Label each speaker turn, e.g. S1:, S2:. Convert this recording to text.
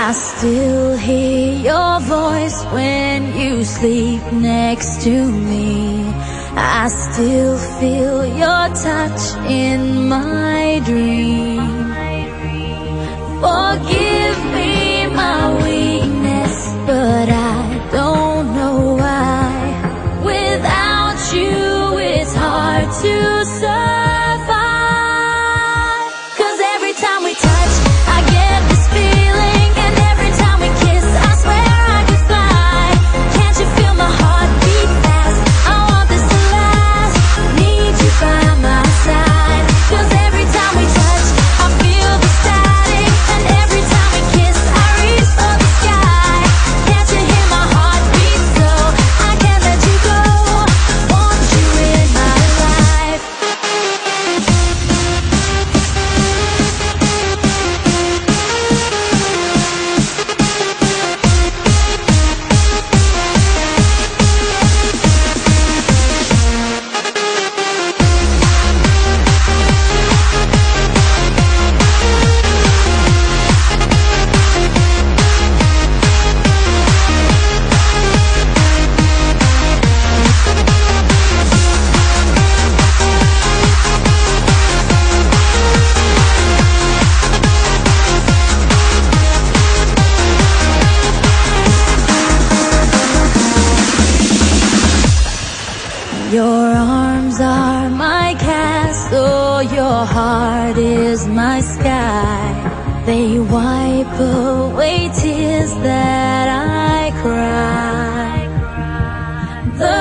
S1: I still hear your voice when you sleep next to me. I still feel your touch in my dream. Forgive me my weakness, but I don't know why. Without you, it's hard to survive. 'Cause every time we touch, I get this feeling, and every time we kiss, I swear I could fly. Can't you feel my heart beat fast? I want this to last. Need you by my side. 'Cause every time we touch, I feel the static, and every time we kiss, I reach for the sky. Can't you hear my heart beat so? I can't let you go. Want you in my life. Your arms are my castle, your heart is my sky. They wipe away tears that I cry. The